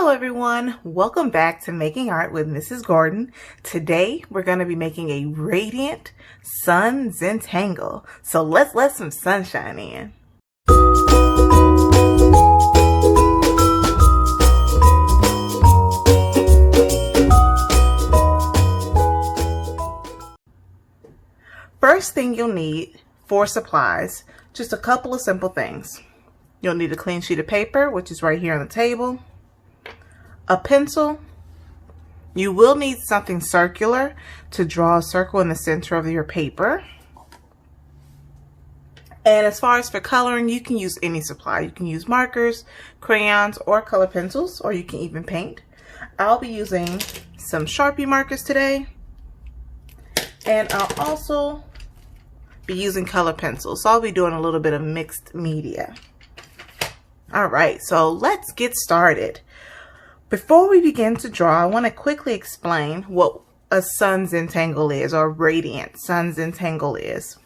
Hello everyone, welcome back to Making Art with Mrs. Gordon. Today we're going to be making a radiant sun Zentangle. So let's let some sunshine in. First thing you'll need for supplies, just a couple of simple things. You'll need a clean sheet of paper, which is right here on the table. A pencil. You will need something circular to draw a circle in the center of your paper. And as far as for coloring, you can use any supply. You can use markers, crayons, or color pencils, or you can even paint. I'll be using some Sharpie markers today. And I'll also be using color pencils. So I'll be doing a little bit of mixed media. All right, so let's get started. Before we begin to draw, I want to quickly explain what a sun Zentangle is, or radiant sun Zentangle is.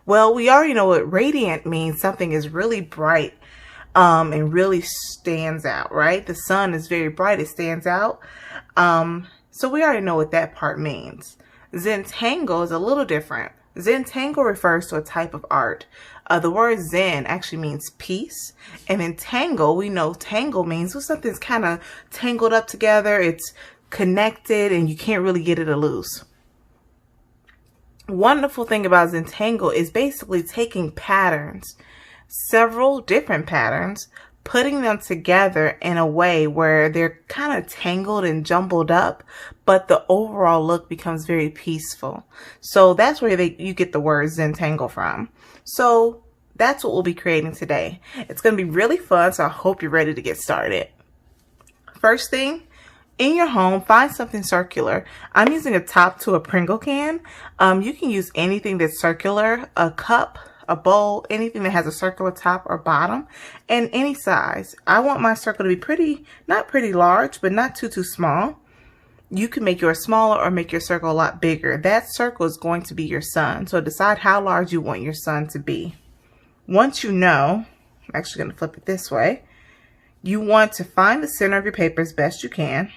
Well, we already know what radiant means. Something is really bright and really stands out, right? The sun is very bright, it stands out. So we already know what that part means. Zentangle is a little different. Zentangle refers to a type of art. The word Zen actually means peace, and in tangle, we know tangle means when something's kind of tangled up together, it's connected, and you can't really get it to loose. Wonderful thing about Zentangle is basically taking patterns, several different patterns, putting them together in a way where they're kind of tangled and jumbled up, but the overall look becomes very peaceful. So that's where you get the word Zentangle from. So that's what we'll be creating today. It's going to be really fun, so I hope you're ready to get started. First thing, in your home, find something circular. I'm using a top to a Pringle can. You can use anything that's circular, a cup, a bowl, anything that has a circular top or bottom, and any size. I want my circle to be not pretty large, but not too small. You can make yours smaller or make your circle a lot bigger. That circle is going to be your sun. So decide how large you want your sun to be. Once you know, I'm actually going to flip it this way. You want to find the center of your paper as best you can.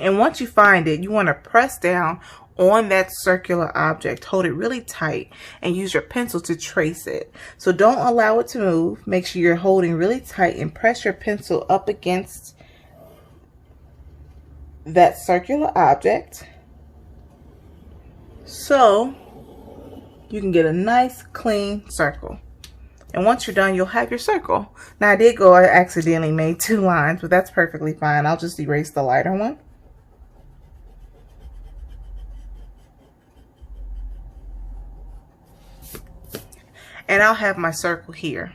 And once you find it, you want to press down on that circular object. Hold it really tight and use your pencil to trace it. So don't allow it to move. Make sure you're holding really tight and press your pencil up against that circular object so you can get a nice clean circle. And once you're done, you'll have your circle. Now I accidentally made 2 lines, but that's perfectly fine. I'll just erase the lighter one. And I'll have my circle here.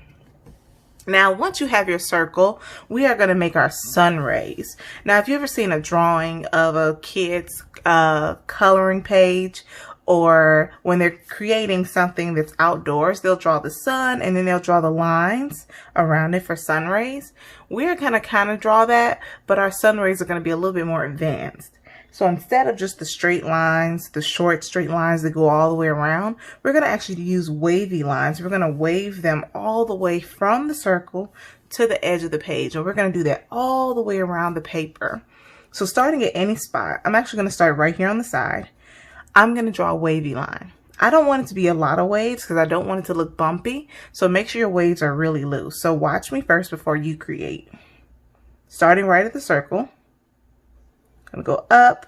Now, once you have your circle, we are going to make our sun rays. Now, if you've ever seen a drawing of a kid's coloring page, or when they're creating something that's outdoors, they'll draw the sun and then they'll draw the lines around it for sun rays. We're going to kind of draw that, but our sun rays are going to be a little bit more advanced. So instead of just the straight lines, the short straight lines that go all the way around, we're going to actually use wavy lines. We're going to wave them all the way from the circle to the edge of the page. And we're going to do that all the way around the paper. So starting at any spot, I'm actually going to start right here on the side. I'm going to draw a wavy line. I don't want it to be a lot of waves because I don't want it to look bumpy. So make sure your waves are really loose. So watch me first before you create. Starting right at the circle. I'm going to go up,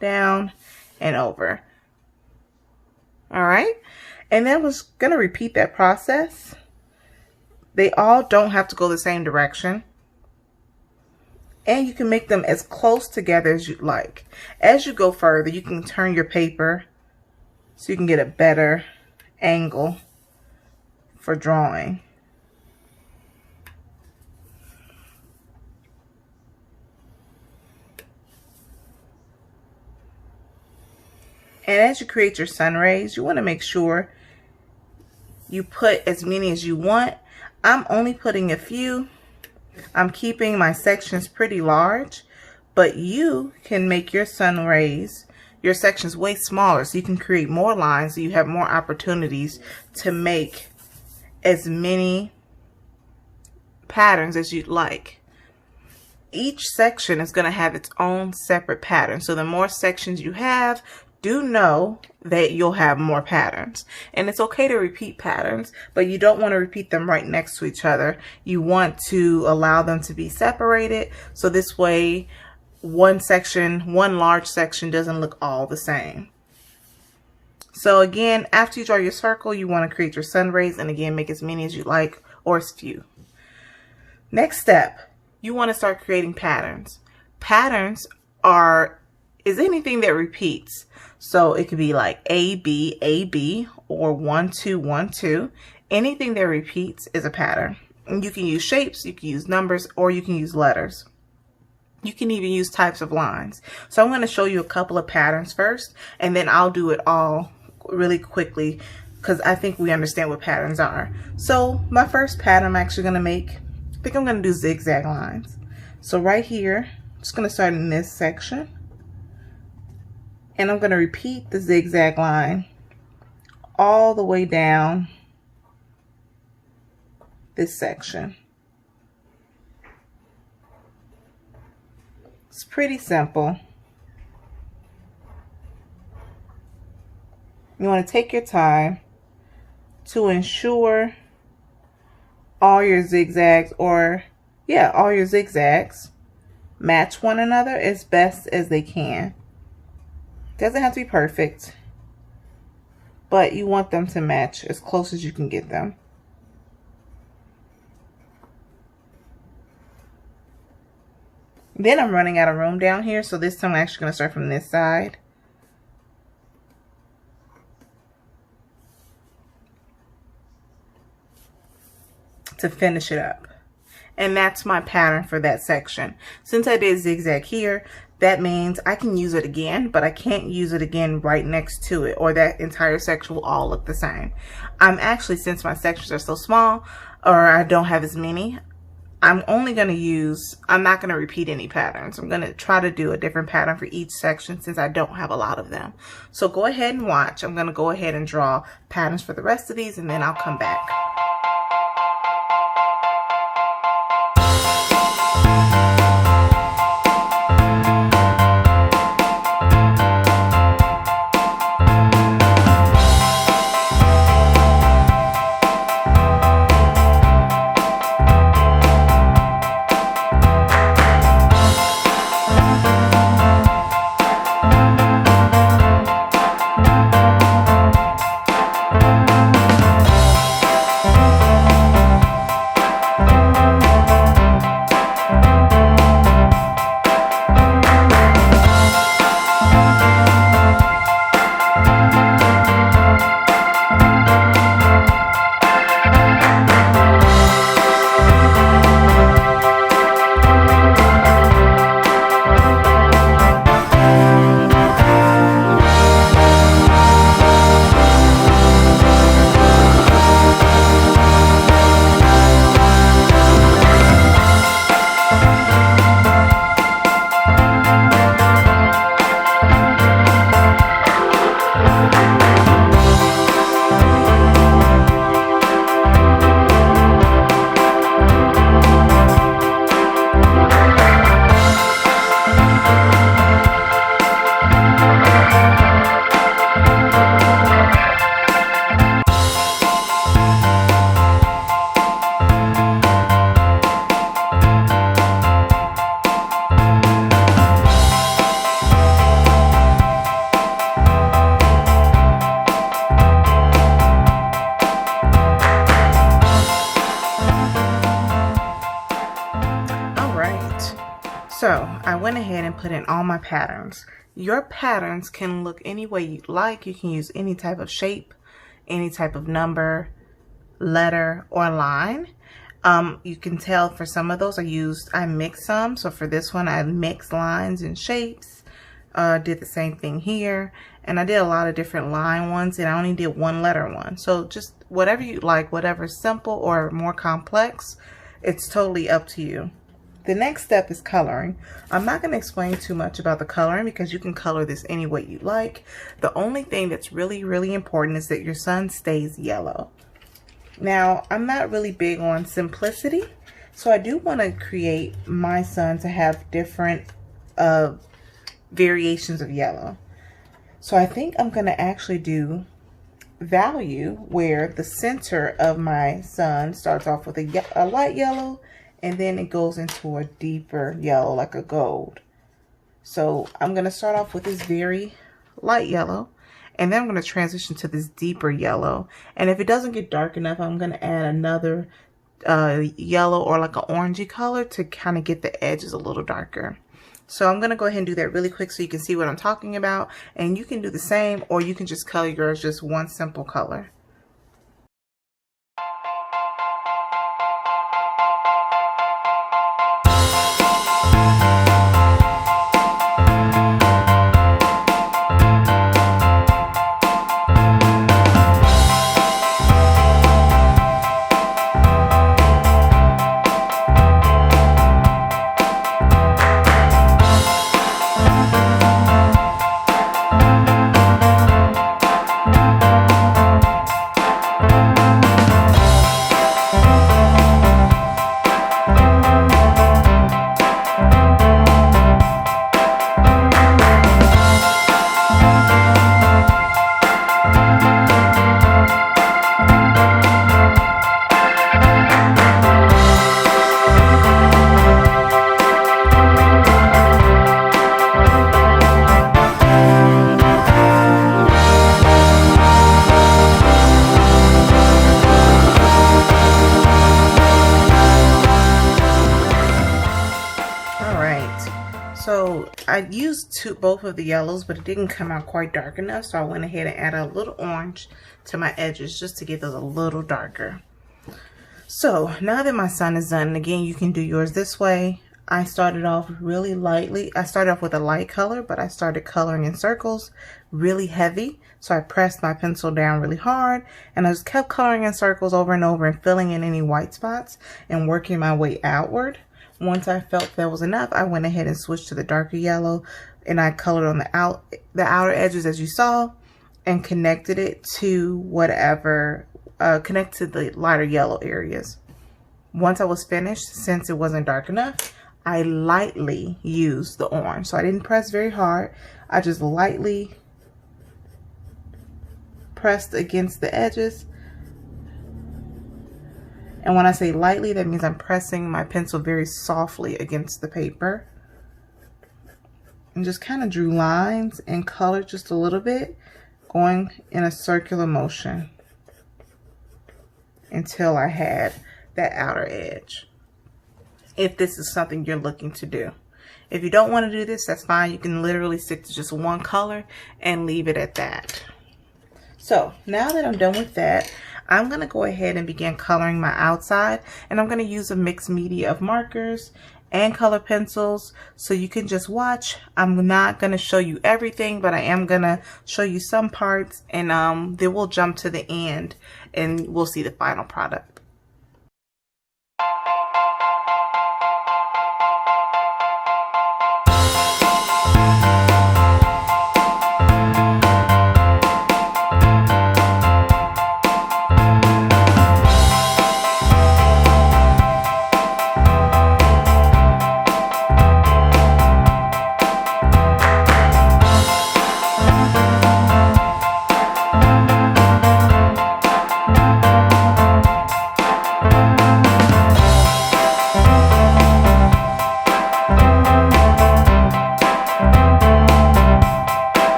down, and over. All right. And then we're going to repeat that process. They all don't have to go the same direction. And you can make them as close together as you'd like. As you go further, you can turn your paper so you can get a better angle for drawing. And as you create your sun rays, you want to make sure you put as many as you want. I'm only putting a few. I'm keeping my sections pretty large, but you can make your sun rays, your sections way smaller so you can create more lines so you have more opportunities to make as many patterns as you'd like. each section is going to have its own separate pattern. So the more sections you have, do know that you'll have more patterns. And it's okay to repeat patterns, but you don't want to repeat them right next to each other. You want to allow them to be separated, so this way one large section doesn't look all the same. So again, after you draw your circle, you want to create your sun rays, and again, make as many as you like or as few. Next step, you want to start creating patterns. Patterns is anything that repeats. So it could be like A, B, A, B, or 1, 2, 1, 2. Anything that repeats is a pattern. And you can use shapes, you can use numbers, or you can use letters. You can even use types of lines. So I'm going to show you a couple of patterns first, and then I'll do it all really quickly because I think we understand what patterns are. So my first pattern I'm actually going to make, I think I'm going to do zigzag lines. So right here, I'm just going to start in this section. And I'm going to repeat the zigzag line all the way down this section. It's pretty simple. You want to take your time to ensure all your zigzags, all your zigzags match one another as best as they can. Doesn't have to be perfect, but you want them to match as close as you can get them. Then I'm running out of room down here, so this time I'm actually going to start from this side. To finish it up. And that's my pattern for that section. Since I did zigzag here, that means I can use it again, but I can't use it again right next to it, or that entire section will all look the same. I'm actually, since my sections are so small, or I don't have as many, I'm not going to repeat any patterns. I'm going to try to do a different pattern for each section since I don't have a lot of them. So go ahead and watch. I'm going to go ahead and draw patterns for the rest of these, and then I'll come back. So I went ahead and put in all my patterns. Your patterns can look any way you like. You can use any type of shape, any type of number, letter, or line. You can tell for some of those I mixed some. So for this one, I mixed lines and shapes. Did the same thing here. And I did a lot of different line ones, and I only did one letter one. So just whatever you like, whatever's simple or more complex, it's totally up to you. The next step is coloring. I'm not going to explain too much about the coloring because you can color this any way you like. The only thing that's really, really important is that your sun stays yellow. Now, I'm not really big on simplicity, So I do want to create my sun to have different variations of yellow. So I think I'm going to actually do value, where the center of my sun starts off with a light yellow, and then it goes into a deeper yellow like a gold. So I'm going to start off with this very light yellow, and then I'm going to transition to this deeper yellow. And if it doesn't get dark enough, I'm going to add another yellow or like an orangey color to kind of get the edges a little darker. So I'm going to go ahead and do that really quick so you can see what I'm talking about. And you can do the same, or you can just color yours just one simple color. So I used both of the yellows, but it didn't come out quite dark enough. So I went ahead and added a little orange to my edges just to get those a little darker. So now that my sun is done, and again, you can do yours this way. I started off really lightly. I started off with a light color, but I started coloring in circles really heavy. So I pressed my pencil down really hard, and I just kept coloring in circles over and over and filling in any white spots and working my way outward. Once I felt that was enough, I went ahead and switched to the darker yellow, and I colored on the outer edges as you saw, and connected it to whatever, connected to the lighter yellow areas. Once I was finished, since it wasn't dark enough, I lightly used the orange. So I didn't press very hard. I just lightly pressed against the edges. And when I say lightly, that means I'm pressing my pencil very softly against the paper. And just kind of drew lines and colored just a little bit, going in a circular motion until I had that outer edge. If this is something you're looking to do. If you don't want to do this, that's fine. You can literally stick to just one color and leave it at that. So now that I'm done with that, I'm going to go ahead and begin coloring my outside, and I'm going to use a mixed media of markers and color pencils, so you can just watch. I'm not going to show you everything, but I am going to show you some parts, and then we'll jump to the end and we'll see the final product.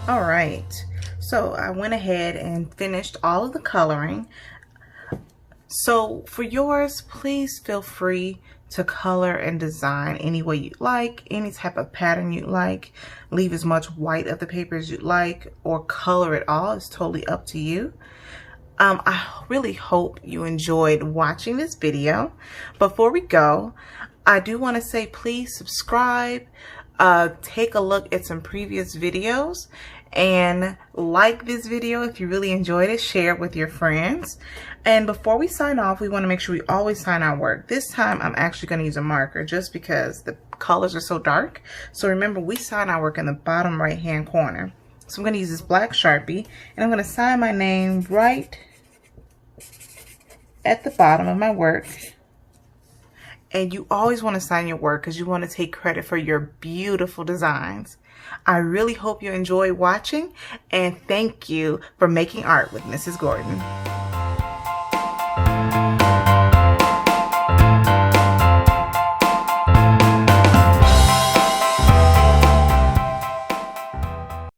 All right, so I went ahead and finished all of the coloring. So for yours, please feel free to color and design any way you like, any type of pattern you like. Leave as much white of the paper as you like, or color it all. It's totally up to you. I really hope you enjoyed watching this video. Before we go, I do want to say please subscribe, take a look at some previous videos, and like this video if you really enjoyed it. Share it with your friends. And before we sign off, we want to make sure we always sign our work. This time I'm actually going to use a marker just because the colors are so dark. So remember, we sign our work in the bottom right hand corner. So I'm going to use this black Sharpie, and I'm going to sign my name right at the bottom of my work. And you always want to sign your work because you want to take credit for your beautiful designs. I really hope you enjoy watching, and thank you for making art with Mrs. Gordon.